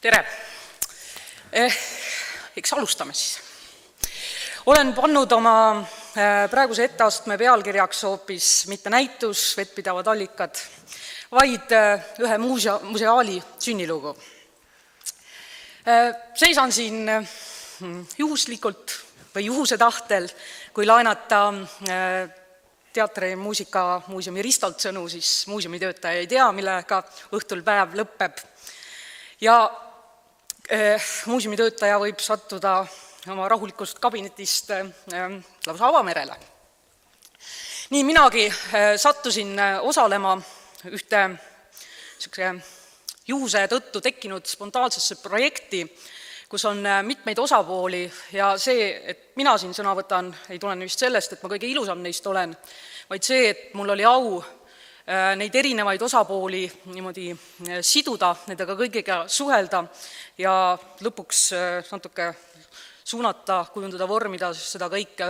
Tere! Eks alustame siis. Olen pannud oma praeguse etteastme pealkirjaks hoopis mitte näitus, vettpidavad allikad, vaid ühe museaali sünnilugu. Seisan siin juhuslikult või juhuse tahtel, kui laenata Teatri- ja Muusikamuuseumi Ristolt sõnu, siis muuseumi töötaja ei tea, millega õhtul päev lõpeb. Ja muuseumi töötaja võib sattuda oma rahulikust kabinetist lausa avamerele. Nii minagi sattusin osalema ühte juhuse tõttu tekkinud spontaansesse projekti, kus on mitmeid osapooli ja see, et mina siin sõna võtan, ei tulene vist sellest, et ma kõige ilusam neist olen, vaid see, et mul oli au neid erinevaid osapooli niimoodi siduda, nendega kõigiga suhelda ja lõpuks natuke suunata, kujundada, vormida seda kõike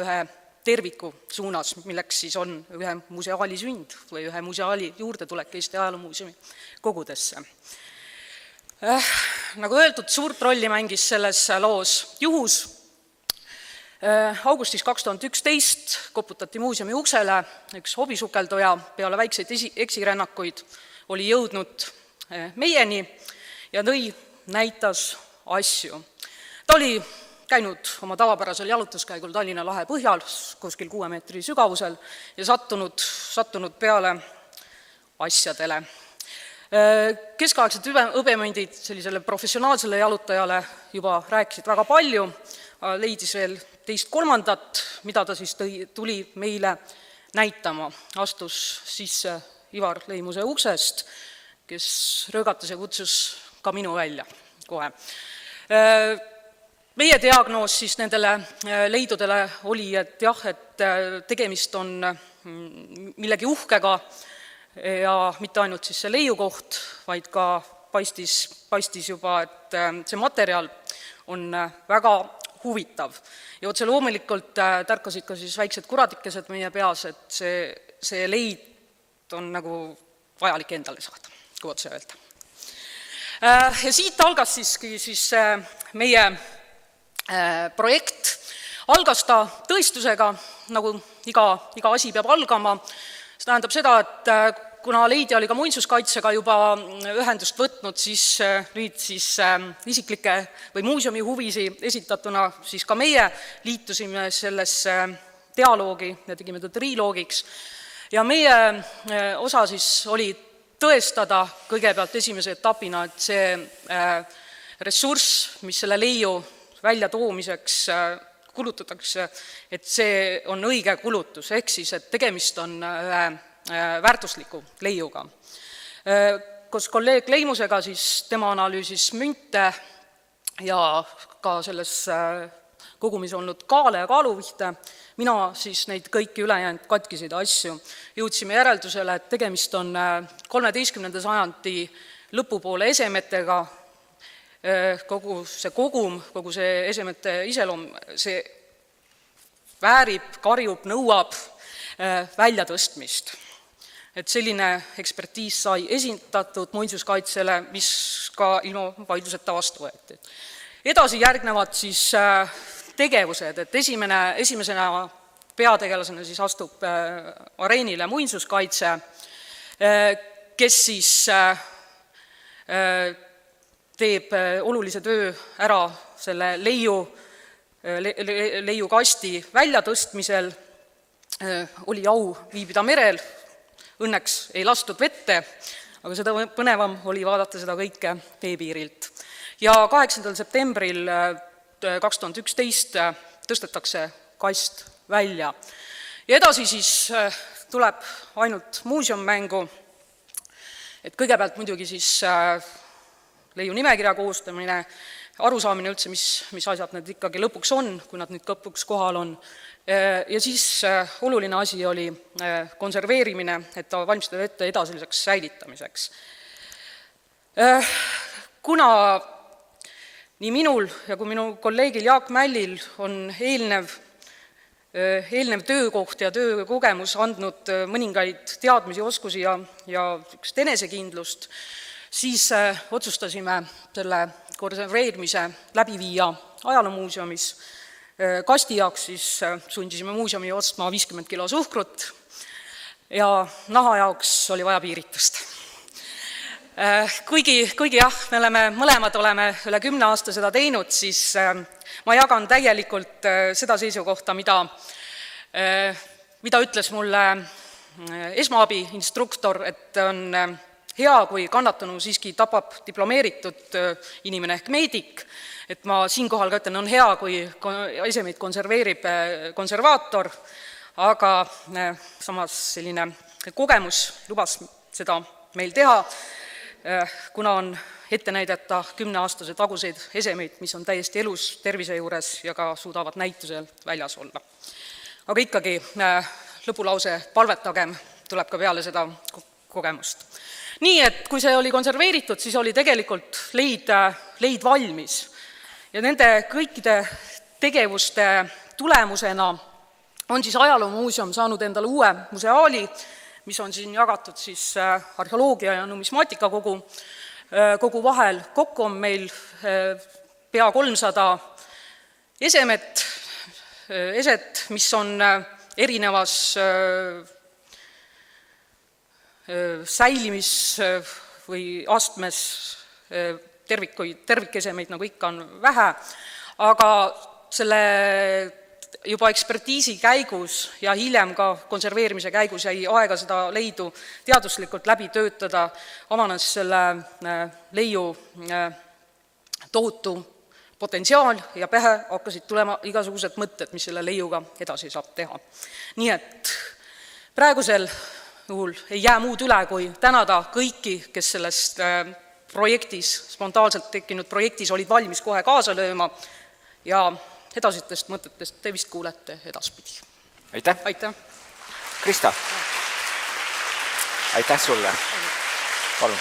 ühe terviku suunas, milleks siis on ühe museaali sünd või ühe museaali juurdetulek Eesti Ajaloomuuseumi kogudesse. Nagu öeldud, suurt rolli mängis selles loos juhus. Augustis 2011 koputati muuseumi uksele, üks hobisukelduja peale väikseid eksirännakuid oli jõudnud meieni ja näitas asju. Ta oli käinud oma tavapärasel jalutuskäigul Tallinna lahe põhjal, kuskil 6 meetri sügavusel ja sattunud peale asjadele. Keskaegsed hõbemündid sellisele professionaalsele jalutajale juba rääkisid väga palju, leidis veel teist kolmandat, mida ta siis tuli meile näitama. Astus sisse Ivar Leimuse uksest, kes röögatas ja kutsus ka minu välja kohe. Meie diagnoos siis nendele leidudele oli, et jah, et tegemist on millegi uhkega ja mitte ainult siis see leiukoht, vaid ka paistis juba, et see materjal on väga huvitav. Ja otse loomulikult tärkasid ka siis väiksed kuradikesed meie peas, et see leid on nagu vajalik endale saada, kui otse öelda. Ja siit algas siis meie projekt. Algas ta tõestusega, nagu iga asi peab algama. See tähendab seda, et kuna leidja oli ka muinsuskaitsega juba ühendust võtnud, siis nüüd siis isiklike või muuseumi huvisi esitatuna siis ka meie liitusime sellesse dialoogi ja tegime ta triloogiks. Ja meie osa siis oli tõestada kõigepealt esimese etapina, et see ressurss, mis selle leiu väljatoomiseks kulutatakse, et see on õige kulutus, ehk siis, et tegemist on ühe väärtusliku leiuga. Koos kolleeg Leimusega siis tema analüüsis münte ja ka selles kogumis olnud kaale ja kaaluvihte, mina siis neid kõiki ülejäänud katkiseid asju jõudsime järeldusele, et tegemist on 13. sajandi lõpupoole esemetega, kogu see kogum, kogu see esemete iseloom, see väärib, karjub, nõuab väljatõstmist. Et selline ekspertiis sai esindatud muinsuskaitsele, mis ka ilma vaidluseta vastu võeti. Edasi järgnevad siis tegevused, et esimesena peategelasena siis astub areenile muinsuskaitse, kes siis teeb olulise töö ära selle leiukasti väljatõstmisel, oli au viibida merel, õnneks ei lastud vette, aga seda põnevam oli vaadata seda kõike veepiirilt. Ja 8. septembril 2011 tõstetakse kast välja. Ja edasi siis tuleb ainult muuseum-mängu, et kõigepealt muidugi siis leiu nimekirja koostamine, arusaamine üldse, mis asjad need ikkagi lõpuks on, kui nad nüüd lõpuks kohal on. Ja siis oluline asi oli konserveerimine, et ta valmistada ette edasiliseks säilitamiseks. Kuna nii minul ja kui minu kolleegil Jaak Mällil on eelnev töökoht ja töökogemus andnud mõningaid teadmisi, oskusi ja enesekindlust, siis otsustasime selle konserveerimise läbi viia ajaloomuuseumis. Kasti jaoks siis sundisime muuseumi ostma 50 kilo suhkrut ja naha jaoks oli vaja piiritust. Kuigi jah, me mõlemad oleme üle 10 aasta seda teinud, siis ma jagan täielikult seda seisukohta, mida ütles mulle esmaabi instruktor, et on hea, kui kannatanu siiski tapab diplomeeritud inimene ehk meedik, et ma siinkohal ka ütlen, on hea, kui esemeid konserveerib konservaator, aga samas selline kogemus lubas seda meil teha, kuna on ette näidata 10-aastase taguseid esemeid, mis on täiesti elus tervise juures ja ka suudavad näitusel väljas olla. Aga ikkagi lõpulause palvetagem tuleb ka peale seda kogemust. Nii, et kui see oli konserveeritud, siis oli tegelikult leid valmis. Ja nende kõikide tegevuste tulemusena on siis ajaloomuuseum saanud endale uue museaali, mis on siin jagatud siis arheoloogia ja numismaatika kogu vahel. Kokku on meil pea 300 eset, mis on erinevas säilimis- või astmes, tervikesemeid nagu ikka on vähe, aga selle juba ekspertiisi käigus ja hiljem ka konserveerimise käigus jäi aega seda leidu teaduslikult läbi töötada, avanes selle leiu tohutu potentsiaal ja pähe hakkasid tulema igasugused mõtted, mis selle leiuga edasi saab teha. Nii et praegusel juhul ei jää muud üle, kui tänada kõiki, kes sellest projektis, spontaanselt tekkinud projektis olid valmis kohe kaasa lööma ja edasitest mõtetest te vist kuulete edaspidi. Aitäh! Aitäh! Krista! Aitäh sulle! Palun!